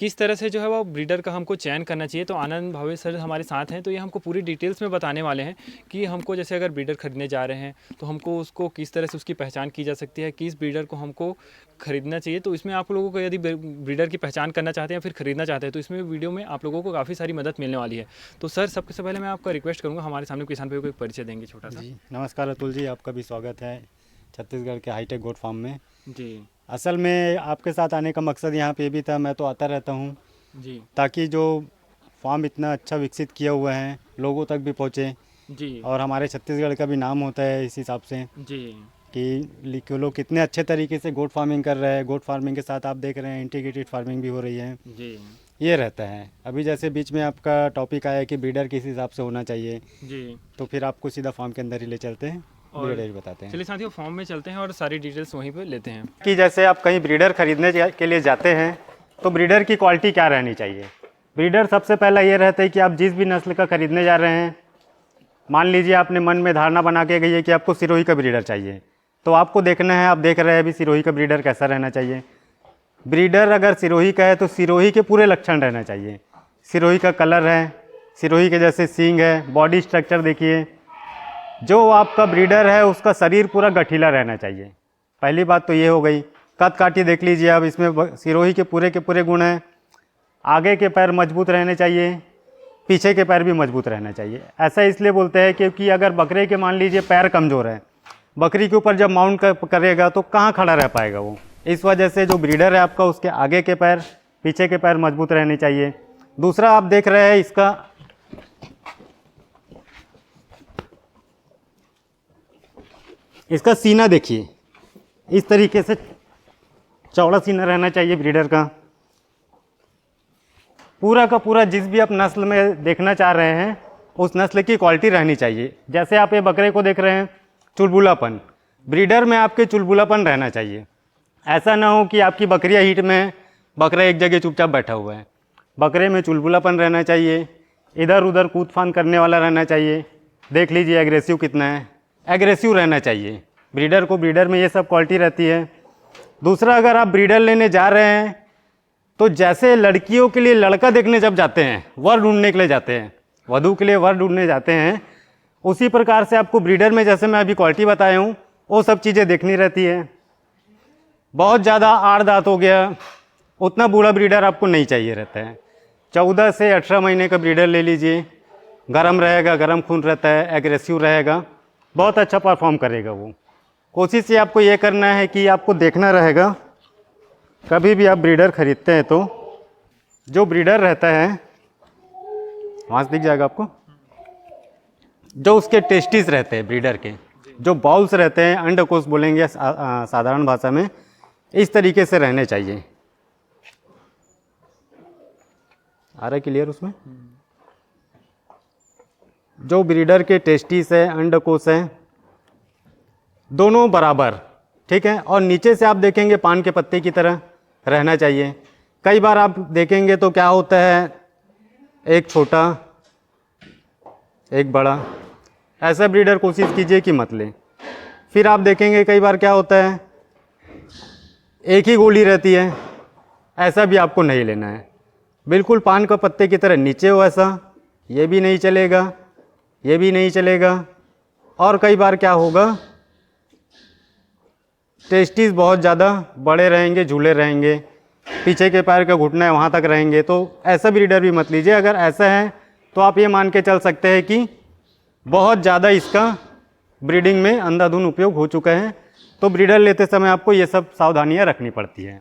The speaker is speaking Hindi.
किस तरह से जो है वो ब्रीडर का हमको चयन करना चाहिए। तो आनंद भावे सर हमारे साथ हैं, तो ये हमको पूरी डिटेल्स में बताने वाले हैं कि हमको जैसे अगर ब्रीडर खरीदने जा रहे हैं तो हमको उसको किस तरह से उसकी पहचान की जा सकती है, किस ब्रीडर को हमको खरीदना चाहिए। तो इसमें आप लोगों को यदि ब्रीडर की पहचान करना चाहते हैं या फिर खरीदना चाहते हैं तो इसमें वीडियो में आप लोगों को काफ़ी सारी मदद मिलने वाली है। तो सर सबसे पहले मैं आपका रिक्वेस्ट करूँगा, हमारे सामने किसान भाई को एक परिचय देंगे छोटा सा। जी नमस्कार अतुल जी, आपका भी स्वागत है छत्तीसगढ़ के हाईटेक गोट फार्म में। जी असल में आपके साथ आने का मकसद यहाँ पे भी था, मैं तो आता रहता हूँ जी ताकि जो फार्म इतना अच्छा विकसित किया हुआ है लोगों तक भी पहुँचे जी और हमारे छत्तीसगढ़ का भी नाम होता है इस हिसाब से जी कि लोग कितने अच्छे तरीके से गोट फार्मिंग कर रहे हैं। गोट फार्मिंग के साथ आप देख रहे हैं इंटीग्रेटेड फार्मिंग भी हो रही है, जी ये रहता है। अभी जैसे बीच में आपका टॉपिक आया कि ब्रीडर किस हिसाब से होना चाहिए, जी। तो फिर आपको सीधा फार्म के अंदर ही ले चलते हैं, और ब्रीडर बताते हैं। चलिए साथियों फॉर्म में चलते हैं और सारी डिटेल्स वहीं पे लेते हैं। कि जैसे आप कहीं ब्रीडर खरीदने के लिए जाते हैं तो ब्रीडर की क्वालिटी क्या रहनी चाहिए। ब्रीडर सबसे पहला ये रहता है कि आप जिस भी नस्ल का खरीदने जा रहे हैं, मान लीजिए आपने मन में धारणा बना के गई है कि आपको सिरोही का ब्रीडर चाहिए, तो आपको देखना है, आप देख रहे हैं अभी सिरोही का ब्रीडर कैसा रहना चाहिए। ब्रीडर अगर सिरोही का है तो सिरोही के पूरे लक्षण रहना चाहिए। सिरोही का कलर है, सिरोही के जैसे सींग है, बॉडी स्ट्रक्चर देखिए। जो आपका ब्रीडर है उसका शरीर पूरा गठीला रहना चाहिए, पहली बात तो ये हो गई। कद काठी देख लीजिए आप, इसमें सिरोही के पूरे गुण हैं। आगे के पैर मजबूत रहने चाहिए, पीछे के पैर भी मजबूत रहना चाहिए। ऐसा इसलिए बोलते हैं क्योंकि अगर बकरे के मान लीजिए पैर कमज़ोर है, बकरी के ऊपर जब माउंट करेगा तो कहाँ खड़ा रह पाएगा वो। इस वजह से जो ब्रीडर है आपका उसके आगे के पैर पीछे के पैर मजबूत रहने चाहिए। दूसरा आप देख रहे हैं इसका सीना देखिए, इस तरीके से चौड़ा सीना रहना चाहिए ब्रीडर का। पूरा का पूरा जिस भी आप नस्ल में देखना चाह रहे हैं उस नस्ल की क्वालिटी रहनी चाहिए। जैसे आप ये बकरे को देख रहे हैं, चुलबुलापन, ब्रीडर में आपके चुलबुलापन रहना चाहिए। ऐसा ना हो कि आपकी बकरियां हीट में, बकरा एक जगह चुपचाप बैठा हुआ है। बकरे में चुलबुलापन रहना चाहिए, इधर उधर कूद फान करने वाला रहना चाहिए। देख लीजिए एग्रेसिव कितना है, एग्रेसिव रहना चाहिए ब्रीडर को। ब्रीडर में ये सब क्वालिटी रहती है। दूसरा, अगर आप ब्रीडर लेने जा रहे हैं तो जैसे लड़कियों के लिए लड़का देखने जब जाते हैं, वर ढूंढने के लिए जाते हैं, वधू के लिए वर ढूंढने जाते हैं, उसी प्रकार से आपको ब्रीडर में जैसे मैं अभी क्वालिटी बताया हूँ वो सब चीज़ें देखनी रहती है। बहुत ज़्यादा आड़ दांत हो गया, उतना बूढ़ा ब्रीडर आपको नहीं चाहिए रहता है। 14 से 18 महीने का ब्रीडर ले लीजिए, गर्म रहेगा, गर्म खून रहता है, एग्रेसिव रहेगा, बहुत अच्छा परफॉर्म करेगा वो। कोशिश ये आपको ये करना है कि आपको देखना रहेगा, कभी भी आप ब्रीडर खरीदते हैं तो जो ब्रीडर रहता है, वहाँ से दिख जाएगा आपको, जो उसके टेस्टिस रहते हैं ब्रीडर के, जो बाउल्स रहते हैं, अंडकोश बोलेंगे साधारण भाषा में, इस तरीके से रहने चाहिए। आ रहा है क्लियर उसमें? जो ब्रीडर के टेस्टिस है, अंडकोश है, दोनों बराबर, ठीक है। और नीचे से आप देखेंगे पान के पत्ते की तरह रहना चाहिए। कई बार आप देखेंगे तो क्या होता है, एक छोटा एक बड़ा, ऐसा ब्रीडर कोशिश कीजिए कि मत लें। फिर आप देखेंगे कई बार क्या होता है, एक ही गोली रहती है, ऐसा भी आपको नहीं लेना है। बिल्कुल पान का पत्ते की तरह नीचे हो ऐसा, ये भी नहीं चलेगा, ये भी नहीं चलेगा। और कई बार क्या होगा, टेस्टिस बहुत ज़्यादा बड़े रहेंगे, झूले रहेंगे, पीछे के पैर का घुटना है वहाँ तक रहेंगे, तो ऐसा ब्रीडर भी मत लीजिए। अगर ऐसा है तो आप ये मान के चल सकते हैं कि बहुत ज़्यादा इसका ब्रीडिंग में अंधाधुंध उपयोग हो चुका है। तो ब्रीडर लेते समय आपको ये सब सावधानियाँ रखनी पड़ती है।